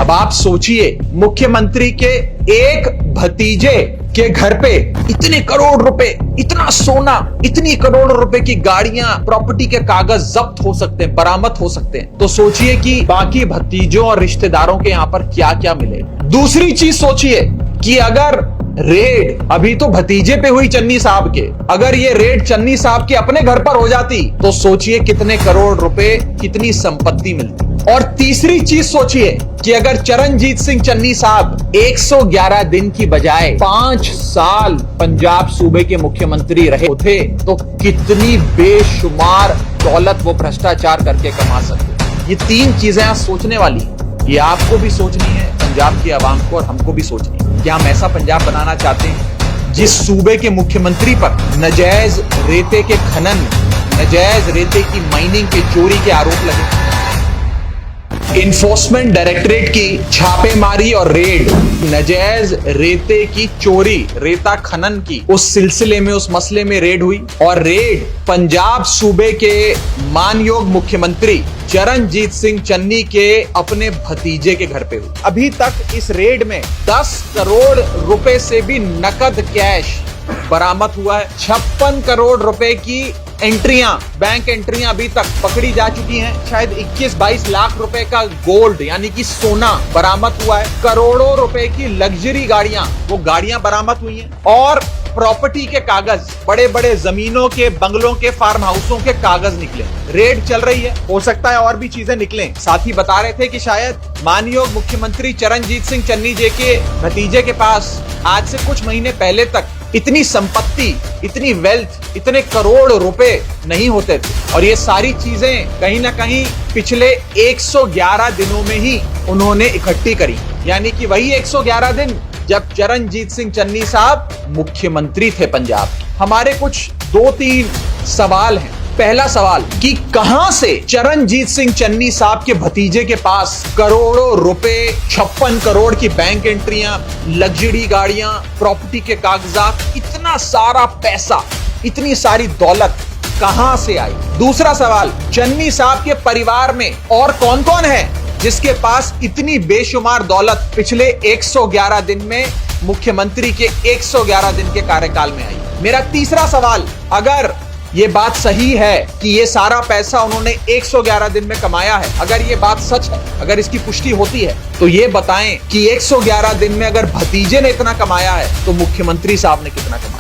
अब आप सोचिए, मुख्यमंत्री के एक भतीजे के घर पे इतने करोड़ रुपए, इतना सोना, इतनी करोड़ रुपए की गाड़ियां, प्रॉपर्टी के कागज जब्त हो सकते हैं, बरामद हो सकते हैं। तो सोचिए कि बाकी भतीजों और रिश्तेदारों के यहाँ पर क्या क्या मिले। दूसरी चीज सोचिए कि अगर रेड अभी तो भतीजे पे हुई चन्नी साहब के, अगर ये रेड चन्नी साहब के अपने घर पर हो जाती तो सोचिए कितने करोड़ रुपए, कितनी संपत्ति मिलती। और तीसरी चीज सोचिए कि अगर चरणजीत सिंह चन्नी साहब 111 दिन की बजाय 5 साल पंजाब सूबे के मुख्यमंत्री रहे थे तो कितनी बेशुमार दौलत वो भ्रष्टाचार करके कमा सकते। ये तीन चीजें आज सोचने वाली, ये आपको भी सोचनी है, पंजाब की आवाम को और हमको भी सोचनी है। क्या हम ऐसा पंजाब बनाना चाहते हैं जिस सूबे के मुख्यमंत्री पर नाजायज रेते के खनन, नाजायज रेते की माइनिंग के चोरी के आरोप लगे? इन्फोर्समेंट डायरेक्टरेट की छापेमारी और रेड, नाजायज रेते की चोरी, रेता खनन की उस सिलसिले में, उस मसले में रेड हुई। और रेड पंजाब सूबे के मानयोग मुख्यमंत्री चरणजीत सिंह चन्नी के अपने भतीजे के घर पे हुई। अभी तक इस रेड में 10 करोड़ रुपए से भी नकद कैश बरामद हुआ है। 56 करोड़ रुपए की एंट्रियां, बैंक एंट्रियां अभी तक पकड़ी जा चुकी हैं। शायद 21-22 लाख रुपए का गोल्ड यानी कि सोना बरामद हुआ है। करोड़ों रुपए की लग्जरी गाड़ियां, वो गाड़ियां बरामद हुई हैं। और प्रॉपर्टी के कागज, बड़े बड़े जमीनों के, बंगलों के, फार्म हाउसों के कागज निकले। रेड चल रही है, हो सकता है और भी चीजें निकलें। साथ ही बता रहे थे कि शायद मानयोग मुख्यमंत्री चरणजीत सिंह चन्नी जी के भतीजे के पास आज से कुछ महीने पहले तक इतनी संपत्ति, इतनी वेल्थ, इतने करोड़ रुपए नहीं होते थे। और ये सारी चीजें कहीं ना कहीं पिछले 111 दिनों में ही उन्होंने इकट्ठी करी। यानी कि वही 111 दिन जब चरणजीत सिंह चन्नी साहब मुख्यमंत्री थे पंजाब। हमारे कुछ 2-3 सवाल हैं। पहला सवाल कि कहां से चरणजीत सिंह चन्नी साहब के भतीजे के पास करोड़ों रुपए, 56 करोड़ की बैंक एंट्रियां, लग्जरी गाड़ियां, प्रॉपर्टी के कागजात, इतना सारा पैसा, इतनी सारी दौलत कहां से आई? दूसरा सवाल, चन्नी साहब के परिवार में और कौन कौन है जिसके पास इतनी बेशुमार दौलत पिछले 111 दिन में, मुख्यमंत्री के 111 दिन के कार्यकाल में आई? मेरा तीसरा सवाल, अगर ये बात सही है कि ये सारा पैसा उन्होंने 111 दिन में कमाया है, अगर ये बात सच है, अगर इसकी पुष्टि होती है तो ये बताएं कि 111 दिन में अगर भतीजे ने इतना कमाया है तो मुख्यमंत्री साहब ने कितना कमाया?